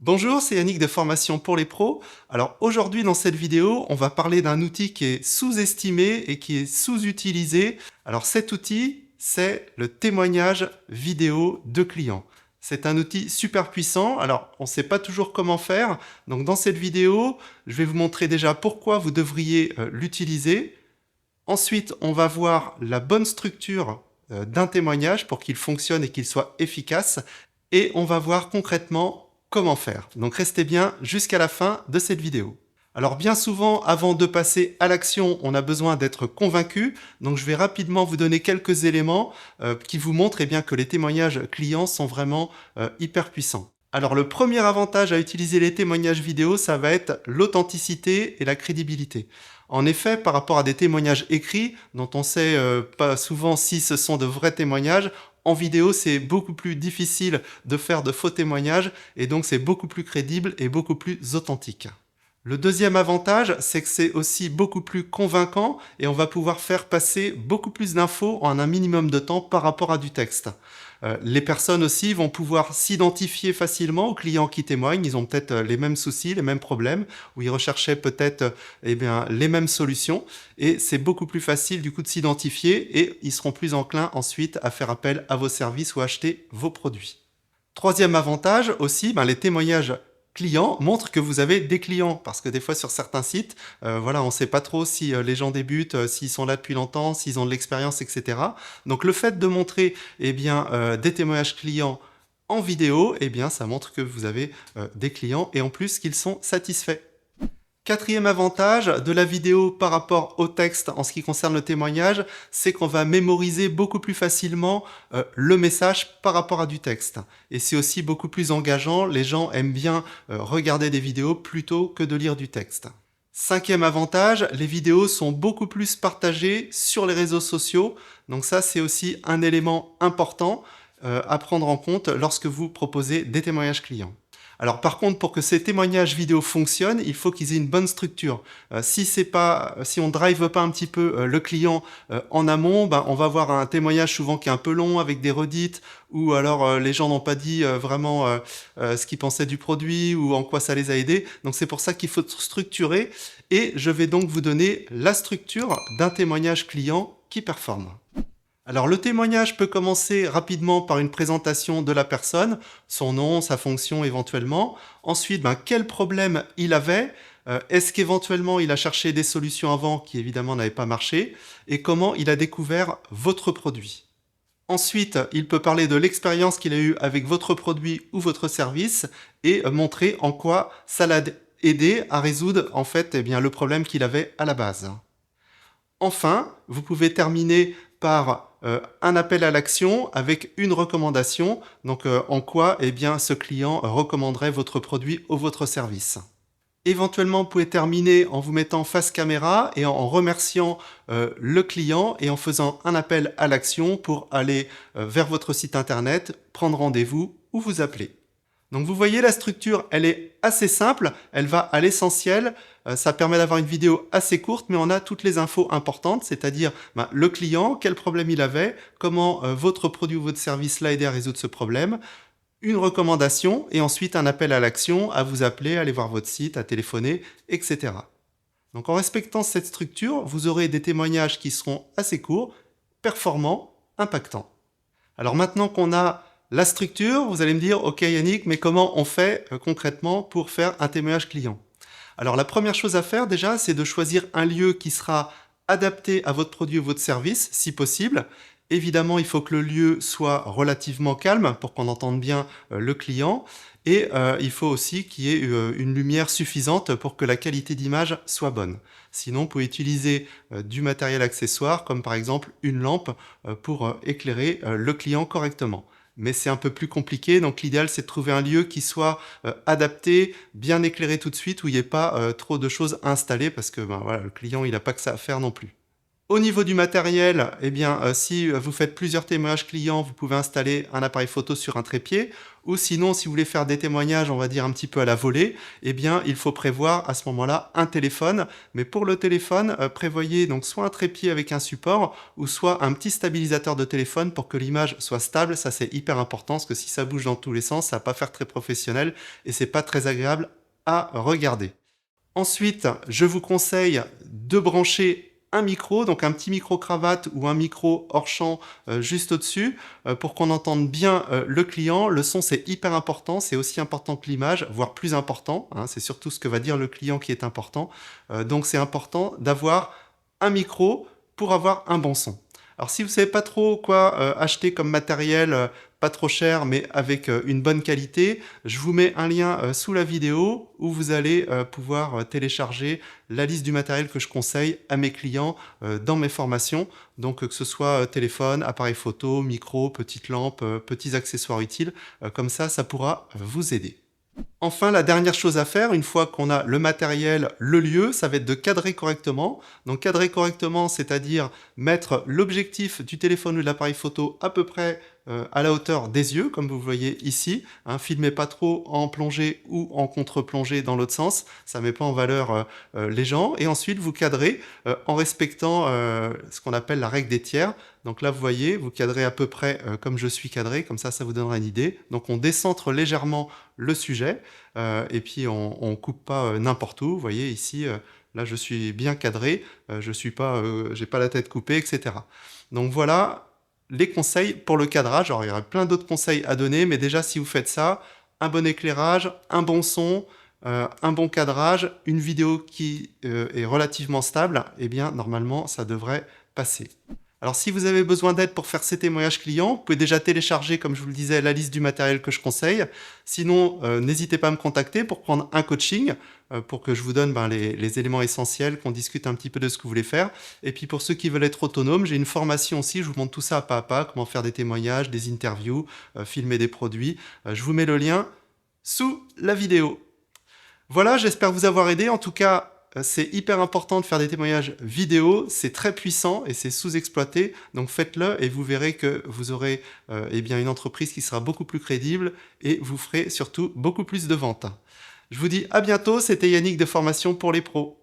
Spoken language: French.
Bonjour, c'est Yannick de Formation pour les pros. Alors aujourd'hui dans cette vidéo, on va parler d'un outil qui est sous-estimé et qui est sous-utilisé. Alors cet outil, c'est le témoignage vidéo de clients. C'est un outil super puissant. Alors on ne sait pas toujours comment faire. Donc dans cette vidéo, je vais vous montrer déjà pourquoi vous devriez l'utiliser. Ensuite, on va voir la bonne structure d'un témoignage pour qu'il fonctionne et qu'il soit efficace. Et on va voir concrètement comment faire. Donc restez bien jusqu'à la fin de cette vidéo. Alors bien souvent, avant de passer à l'action, on a besoin d'être convaincu. Donc je vais rapidement vous donner quelques éléments qui vous montrent bien, que les témoignages clients sont vraiment hyper puissants. Alors le premier avantage à utiliser les témoignages vidéo, ça va être l'authenticité et la crédibilité. En effet, par rapport à des témoignages écrits, dont on sait pas souvent si ce sont de vrais témoignages, en vidéo, c'est beaucoup plus difficile de faire de faux témoignages et donc c'est beaucoup plus crédible et beaucoup plus authentique. Le deuxième avantage, c'est que c'est aussi beaucoup plus convaincant et on va pouvoir faire passer beaucoup plus d'infos en un minimum de temps par rapport à du texte. Les personnes aussi vont pouvoir s'identifier facilement aux clients qui témoignent. Ils ont peut-être les mêmes soucis, les mêmes problèmes, ou ils recherchaient peut-être les mêmes solutions. Et c'est beaucoup plus facile du coup de s'identifier et ils seront plus enclins ensuite à faire appel à vos services ou acheter vos produits. Troisième avantage aussi, les témoignages clients montrent que vous avez des clients, parce que des fois sur certains sites, voilà, on ne sait pas trop si les gens débutent, s'ils sont là depuis longtemps, s'ils ont de l'expérience, etc. Donc le fait de montrer des témoignages clients en vidéo, ça montre que vous avez des clients et en plus qu'ils sont satisfaits. Quatrième avantage de la vidéo par rapport au texte en ce qui concerne le témoignage, c'est qu'on va mémoriser beaucoup plus facilement le message par rapport à du texte. Et c'est aussi beaucoup plus engageant, les gens aiment bien regarder des vidéos plutôt que de lire du texte. Cinquième avantage, les vidéos sont beaucoup plus partagées sur les réseaux sociaux, donc ça c'est aussi un élément important à prendre en compte lorsque vous proposez des témoignages clients. Alors par contre, pour que ces témoignages vidéo fonctionnent, il faut qu'ils aient une bonne structure. Si on drive pas un petit peu le client en amont, on va avoir un témoignage souvent qui est un peu long avec des redites, ou alors les gens n'ont pas dit vraiment ce qu'ils pensaient du produit ou en quoi ça les a aidés. Donc c'est pour ça qu'il faut structurer, et je vais donc vous donner la structure d'un témoignage client qui performe. Alors le témoignage peut commencer rapidement par une présentation de la personne, son nom, sa fonction éventuellement. Ensuite, quel problème il avait, est-ce qu'éventuellement il a cherché des solutions avant qui évidemment n'avaient pas marché, et comment il a découvert votre produit. Ensuite, il peut parler de l'expérience qu'il a eue avec votre produit ou votre service et montrer en quoi ça l'a aidé à résoudre en fait le problème qu'il avait à la base. Enfin, vous pouvez terminer par un appel à l'action avec une recommandation, donc en quoi ce client recommanderait votre produit ou votre service. Éventuellement, vous pouvez terminer en vous mettant face caméra et en remerciant le client et en faisant un appel à l'action pour aller vers votre site internet, prendre rendez-vous ou vous appeler. Donc vous voyez, la structure, elle est assez simple, elle va à l'essentiel, ça permet d'avoir une vidéo assez courte, mais on a toutes les infos importantes, c'est-à-dire le client, quel problème il avait, comment votre produit ou votre service l'a aidé à résoudre ce problème, une recommandation, et ensuite un appel à l'action, à vous appeler, à aller voir votre site, à téléphoner, etc. Donc en respectant cette structure, vous aurez des témoignages qui seront assez courts, performants, impactants. Alors maintenant qu'on a la structure, vous allez me dire, ok Yannick, mais comment on fait concrètement pour faire un témoignage client? Alors la première chose à faire déjà, c'est de choisir un lieu qui sera adapté à votre produit ou votre service, si possible. Évidemment, il faut que le lieu soit relativement calme pour qu'on entende bien le client. Et il faut aussi qu'il y ait une lumière suffisante pour que la qualité d'image soit bonne. Sinon, vous pouvez utiliser du matériel accessoire, comme par exemple une lampe, pour éclairer le client correctement. Mais c'est un peu plus compliqué, donc l'idéal c'est de trouver un lieu qui soit adapté, bien éclairé tout de suite, où il n'y ait pas trop de choses installées, parce que voilà, le client il n'a pas que ça à faire non plus. Au niveau du matériel, eh bien, si vous faites plusieurs témoignages clients, vous pouvez installer un appareil photo sur un trépied. Ou sinon, si vous voulez faire des témoignages, on va dire un petit peu à la volée, eh bien, il faut prévoir à ce moment-là un téléphone. Mais pour le téléphone, prévoyez donc soit un trépied avec un support, ou soit un petit stabilisateur de téléphone pour que l'image soit stable. Ça, c'est hyper important, parce que si ça bouge dans tous les sens, ça va pas faire très professionnel et c'est pas très agréable à regarder. Ensuite, je vous conseille de brancher un micro, donc un petit micro-cravate ou un micro hors champ juste au-dessus, pour qu'on entende bien le client. Le son, c'est hyper important, c'est aussi important que l'image, voire plus important, hein, c'est surtout ce que va dire le client qui est important. Donc c'est important d'avoir un micro pour avoir un bon son. Alors si vous ne savez pas trop quoi acheter comme matériel, pas trop cher mais avec une bonne qualité, je vous mets un lien sous la vidéo où vous allez pouvoir télécharger la liste du matériel que je conseille à mes clients dans mes formations. Donc que ce soit téléphone, appareil photo, micro, petite lampe, petits accessoires utiles, comme ça pourra vous aider. Enfin, la dernière chose à faire, une fois qu'on a le matériel, le lieu, ça va être de cadrer correctement. Donc cadrer correctement, c'est-à-dire mettre l'objectif du téléphone ou de l'appareil photo à peu près à la hauteur des yeux, comme vous voyez ici. Hein, filmez pas trop en plongée ou en contre-plongée dans l'autre sens, ça met pas en valeur les gens. Et ensuite, vous cadrez en respectant ce qu'on appelle la règle des tiers. Donc là, vous voyez, vous cadrez à peu près comme je suis cadré, comme ça vous donnera une idée. Donc on décentre légèrement le sujet, et puis on ne coupe pas n'importe où. Vous voyez ici, là je suis bien cadré, j'ai pas la tête coupée, etc. Donc voilà les conseils pour le cadrage. Alors il y aurait plein d'autres conseils à donner, mais déjà si vous faites ça, un bon éclairage, un bon son, un bon cadrage, une vidéo qui est relativement stable, eh bien normalement ça devrait passer. Alors si vous avez besoin d'aide pour faire ces témoignages clients, vous pouvez déjà télécharger, comme je vous le disais, la liste du matériel que je conseille. Sinon, n'hésitez pas à me contacter pour prendre un coaching, pour que je vous donne les éléments essentiels, qu'on discute un petit peu de ce que vous voulez faire. Et puis pour ceux qui veulent être autonomes, j'ai une formation aussi, je vous montre tout ça pas à pas, comment faire des témoignages, des interviews, filmer des produits. Je vous mets le lien sous la vidéo. Voilà, j'espère vous avoir aidé. En tout cas, c'est hyper important de faire des témoignages vidéo, c'est très puissant et c'est sous-exploité, donc faites-le et vous verrez que vous aurez eh bien une entreprise qui sera beaucoup plus crédible et vous ferez surtout beaucoup plus de ventes. Je vous dis à bientôt, c'était Yannick de Formation pour les pros.